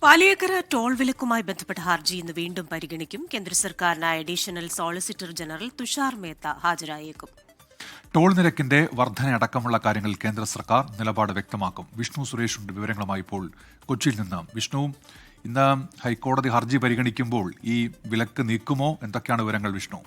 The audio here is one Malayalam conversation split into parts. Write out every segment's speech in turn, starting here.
പാലിയേക്കര ടോൾ വിലക്കുമായി ബന്ധപ്പെട്ട ഹർജി ഇന്ന് വീണ്ടും പരിഗണിക്കും. കേന്ദ്ര സർക്കാരിനായി additional solicitor general Tushar Mehta ഹാജരായേക്കും. ടോൾ നിരക്കിന്റെ വർധനയടക്കമുള്ള കാര്യങ്ങളിൽ കേന്ദ്ര സർക്കാർ നിലപാട് വ്യക്തമാക്കും. വിഷ്ണു സുരേഷിന്റെ വിവരങ്ങളുമായി ഇപ്പോൾ കൊച്ചിയിൽ നിന്ന്. വിഷ്ണു, ഇന്ന് ഹൈക്കോടതി ഹർജി പരിഗണിക്കുമ്പോൾ ഈ വിലക്ക് നീക്കുമോ? എന്തൊക്കെയാണ് വിവരങ്ങൾ വിഷ്ണു?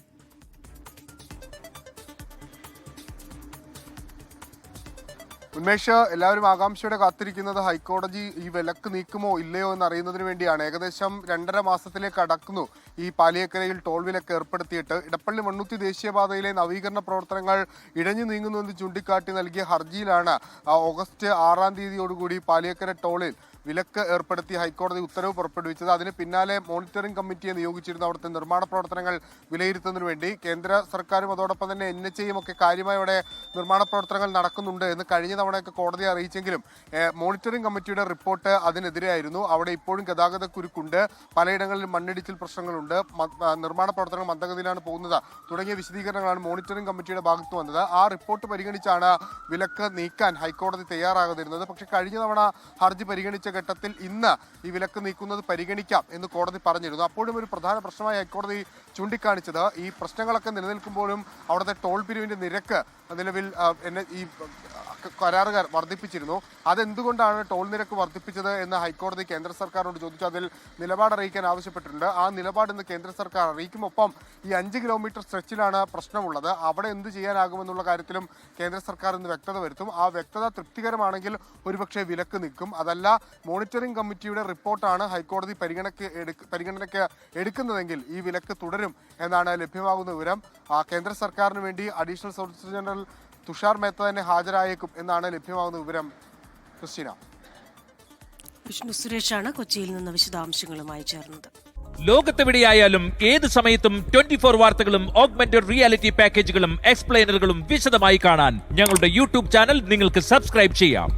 ഉന്മേഷ്, എല്ലാവരും ആകാംക്ഷയോടെ കാത്തിരിക്കുന്നത് ഹൈക്കോടതി ഈ വിലക്ക് നീക്കുമോ ഇല്ലയോ എന്ന് അറിയുന്നതിന് വേണ്ടിയാണ്. ഏകദേശം 2.5 മാസത്തിലേക്ക് കടക്കുന്നു ഈ പാലിയേക്കരയിൽ ടോൾ വിലക്ക് ഏർപ്പെടുത്തിയിട്ട്. ഇടപ്പള്ളി മണ്ണുത്തി ദേശീയപാതയിലെ നവീകരണ പ്രവർത്തനങ്ങൾ ഇഴഞ്ഞു നീങ്ങുന്നുവെന്ന് ചൂണ്ടിക്കാട്ടി നൽകിയ ഹർജിയിലാണ് ഓഗസ്റ്റ് 6-ാം തീയതിയോടുകൂടി പാലിയേക്കര ടോളിൽ വിലക്ക് ഏർപ്പെടുത്തി ഹൈക്കോടതി ഉത്തരവ് പുറപ്പെടുവിച്ചത്. അതിന് പിന്നാലെ മോണിറ്ററിംഗ് കമ്മിറ്റിയെ നിയോഗിച്ചിരുന്നു. അവിടുത്തെ നിർമ്മാണ പ്രവർത്തനങ്ങൾ വിലയിരുത്തുന്നതിന് വേണ്ടി. കേന്ദ്ര സർക്കാരും അതോടൊപ്പം തന്നെ NHAയും ഒക്കെ കാര്യമായി അവിടെ നിർമ്മാണ പ്രവർത്തനങ്ങൾ നടക്കുന്നുണ്ട് എന്ന് കഴിഞ്ഞ തവണയൊക്കെ കോടതിയെ അറിയിച്ചെങ്കിലും മോണിറ്ററിംഗ് കമ്മിറ്റിയുടെ റിപ്പോർട്ട് അതിനെതിരെയായിരുന്നു. അവിടെ ഇപ്പോഴും ഗതാഗത കുരുക്കുണ്ട്, പലയിടങ്ങളിലും മണ്ണിടിച്ചിൽ പ്രശ്നങ്ങളുണ്ട്, നിർമ്മാണ പ്രവർത്തനങ്ങൾ മന്ദഗതിയിലാണ് പോകുന്നത് തുടങ്ങിയ വിശദീകരണങ്ങളാണ് മോണിറ്ററിംഗ് കമ്മിറ്റിയുടെ ഭാഗത്ത് വന്നത്. ആ റിപ്പോർട്ട് പരിഗണിച്ചാണ് വിലക്ക് നീക്കാൻ ഹൈക്കോടതി തയ്യാറാകാതിരുന്നത്. പക്ഷേ കഴിഞ്ഞ തവണ ഹർജി പരിഗണിച്ച ഘട്ടത്തിൽ ഇന്ന് ഈ വിലക്ക് നീക്കുന്നത് പരിഗണിക്കാം എന്ന് കോടതി പറഞ്ഞിരുന്നു. അപ്പോഴും ഒരു പ്രധാന പ്രശ്നമായി ഹൈക്കോടതി ചൂണ്ടിക്കാണിച്ചത് ഈ പ്രശ്നങ്ങളൊക്കെ നിലനിൽക്കുമ്പോഴും അവിടുത്തെ ടോൾ പിരിവിന്റെ നിരക്ക് നിലവിൽ ഈ കരാറുകാർ വർദ്ധിപ്പിച്ചിരുന്നു. അതെന്തുകൊണ്ടാണ് ടോൾ നിരക്ക് വർദ്ധിപ്പിച്ചത് എന്ന് ഹൈക്കോടതി കേന്ദ്ര സർക്കാരിനോട് ചോദിച്ചു. അതിൽ നിലപാട് അറിയിക്കാൻ ആവശ്യപ്പെട്ടിട്ടുണ്ട്. ആ നിലപാട് ഇന്ന് കേന്ദ്ര സർക്കാർ അറിയിക്കും. ഒപ്പം ഈ 5 കിലോമീറ്റർ സ്ട്രെച്ചിലാണ് പ്രശ്നമുള്ളത്, അവിടെ എന്ത് ചെയ്യാനാകുമെന്നുള്ള കാര്യത്തിലും കേന്ദ്ര സർക്കാർ ഇന്ന് വ്യക്തത വരുത്തും. ആ വ്യക്തത തൃപ്തികരമാണെങ്കിൽ ഒരുപക്ഷെ വിലക്ക് നിൽക്കും. അതല്ല, മോണിറ്ററിംഗ് കമ്മിറ്റിയുടെ റിപ്പോർട്ടാണ് ഹൈക്കോടതി പരിഗണനയ്ക്ക് എടുക്കുന്നതെങ്കിൽ ഈ വിലക്ക് തുടരും എന്നാണ് ലഭ്യമാകുന്ന വിവരം. കേന്ദ്ര സർക്കാരിന് വേണ്ടി additional solicitor general Tushar Mehta തന്നെ ഹാജരായേക്കും എന്നാണ് ലഭ്യമാകുന്ന വിവരം. ക്രിസ്റ്റീന. വിഷ്ണു സുരേഷാണ് കൊച്ചിയിൽ നിന്ന് വിശദാംശങ്ങളുമായി ചേർന്നത്. ലോകത്തെവിടെയായാലും ഏത് സമയത്തും 24 വാർത്തകളും ഓഗ്മെന്റഡ് റിയാലിറ്റി പാക്കേജുകളും എക്സ്പ്ലെയിനറുകളും വിശദമായി കാണാൻ ഞങ്ങളുടെ യൂട്യൂബ് ചാനൽ നിങ്ങൾക്ക് സബ്സ്ക്രൈബ് ചെയ്യാം.